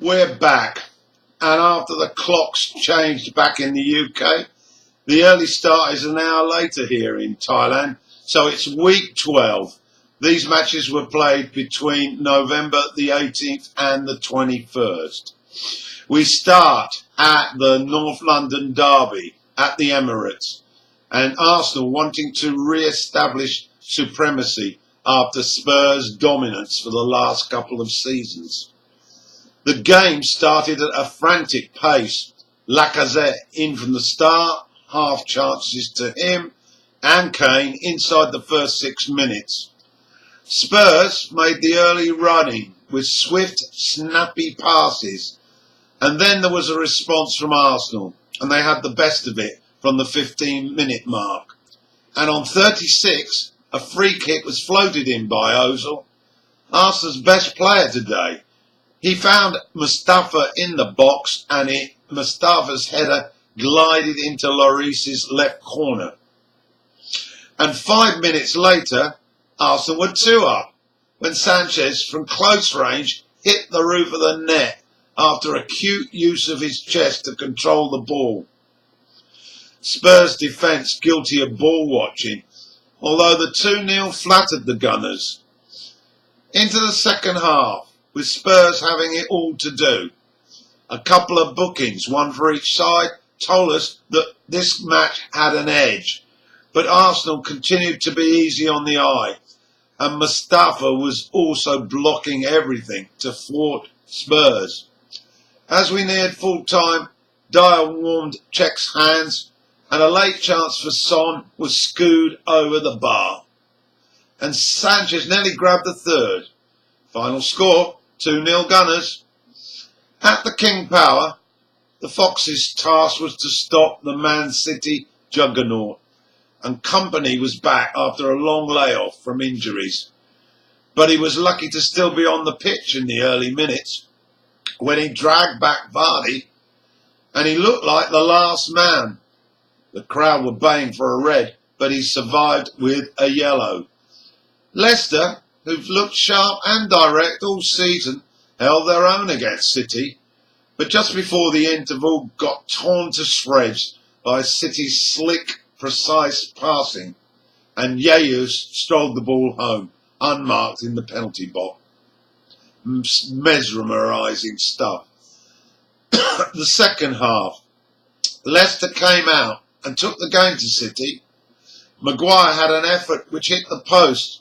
We're back, and after the clocks changed back in the UK, the early start is an hour later here in Thailand, so it's week 12. These matches were played between November the 18th and the 21st. We start at the North London derby at the Emirates, and Arsenal wanting to re-establish supremacy after Spurs' dominance for the last couple of seasons. The game started at a frantic pace. Lacazette in from the start, half chances to him, and Kane inside the first 6 minutes. Spurs made the early running with swift, snappy passes, and then there was a response from Arsenal, and they had the best of it from the 15-minute mark. And on 36, a free kick was floated in by Ozil, Arsenal's best player today. He found Mustafa in the box, and Mustafa's header glided into Lloris's left corner. And 5 minutes later, Arsenal were 2 up when Sanchez from close range hit the roof of the net after acute use of his chest to control the ball. Spurs defence guilty of ball watching, although the 2-0 flattered the Gunners. Into the second half, with Spurs having it all to do. A couple of bookings, one for each side, told us that this match had an edge, but Arsenal continued to be easy on the eye, and Mustafa was also blocking everything to thwart Spurs. As we neared full time, Dyer warmed Cech's hands, and a late chance for Son was skewed over the bar. And Sanchez nearly grabbed the third. Final score, 2-0 Gunners. At the King Power, the Foxes' task was to stop the Man City juggernaut, and Company was back after a long layoff from injuries. But he was lucky to still be on the pitch in the early minutes when he dragged back Vardy, and he looked like the last man. The crowd were baying for a red, but he survived with a yellow. Leicester, who've looked sharp and direct all season, held their own against City, but just before the interval got torn to shreds by City's slick, precise passing, and Jesus strolled the ball home, unmarked in the penalty box. Mesmerising stuff. The second half, Leicester came out and took the game to City. Maguire had an effort which hit the post,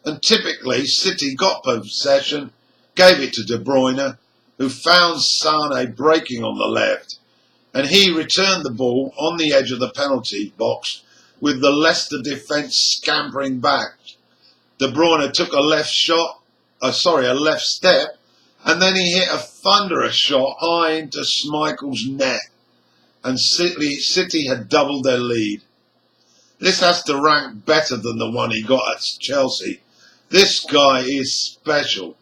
and typically City got possession, gave it to De Bruyne, who found Sane breaking on the left, and he returned the ball on the edge of the penalty box with the Leicester defence scampering back. De Bruyne took a left step, and then he hit a thunderous shot high into Schmeichel's net, and City had doubled their lead. This has to rank better than the one he got at Chelsea. This guy is special,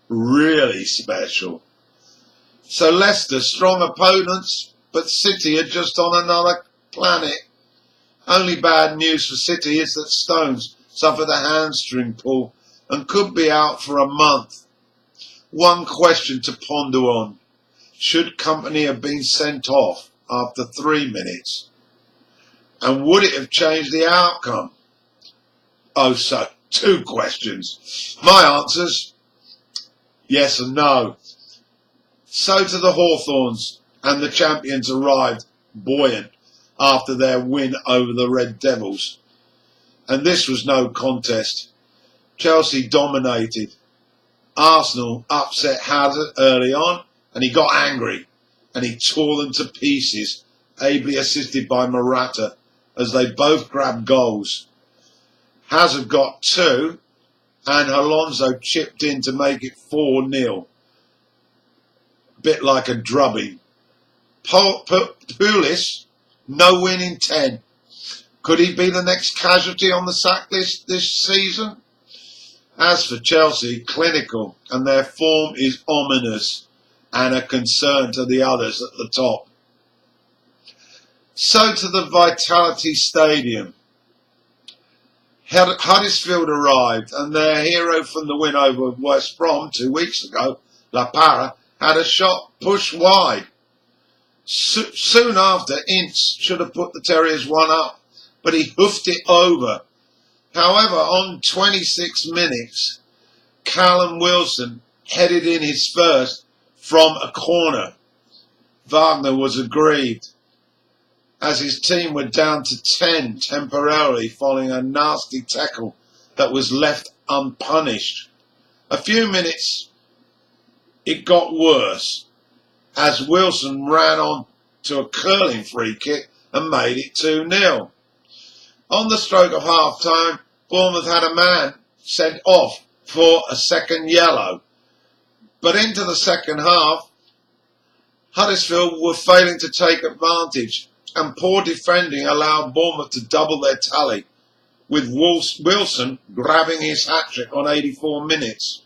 really special. So Leicester, strong opponents, but City are just on another planet. Only bad news for City is that Stones suffered a hamstring pull and could be out for a month. One question to ponder on. Should Company have been sent off after 3 minutes? And would it have changed the outcome? Oh, so 2 questions. My answers, yes and no. So to the Hawthorns, and the champions arrived buoyant after their win over the Red Devils. And this was no contest. Chelsea dominated. Arsenal upset Hazard early on, and he got angry, and he tore them to pieces, ably assisted by Morata, as they both grabbed goals. Hazard got 2, and Alonso chipped in to make it 4-0. Bit like a drubbing. Pulis, no win in 10. Could he be the next casualty on the sack list this season? As for Chelsea, clinical, and their form is ominous and a concern to the others at the top. So to the Vitality Stadium. Huddersfield arrived, and their hero from the win over West Brom 2 weeks ago, La Parra, had a shot pushed wide. Soon after, Ince should have put the Terriers one up, but he hoofed it over. However, on 26 minutes, Callum Wilson headed in his first from a corner. Wagner was aggrieved, as his team were down to 10 temporarily following a nasty tackle that was left unpunished. A few minutes, it got worse, as Wilson ran on to a curling free kick and made it 2-0. On the stroke of half-time, Bournemouth had a man sent off for a second yellow. But into the second half, Huddersfield were failing to take advantage, and poor defending allowed Bournemouth to double their tally, with Wilson grabbing his hat-trick on 84 minutes.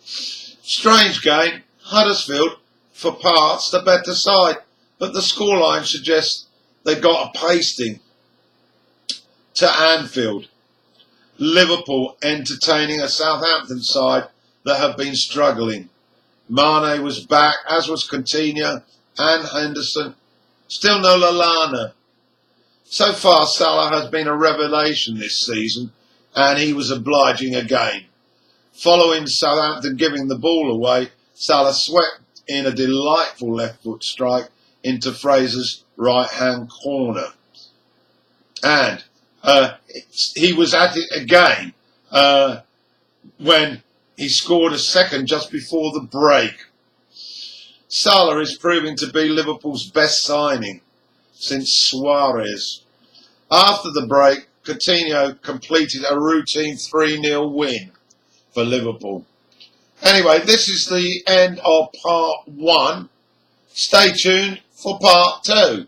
Strange game, Huddersfield, for parts, the better side, but the scoreline suggests they got a pasting. To Anfield, Liverpool entertaining a Southampton side that have been struggling. Mane was back, as was Coutinho and Henderson. Still no Lallana. So far, Salah has been a revelation this season, and he was obliging again. Following Southampton giving the ball away, Salah swept in a delightful left foot strike into Fraser's right-hand corner. And he was at it again when he scored a second just before the break. Salah is proving to be Liverpool's best signing since Suarez. After the break, Coutinho completed a routine 3-0 win for Liverpool. Anyway, this is the end of part 1. Stay tuned for part 2.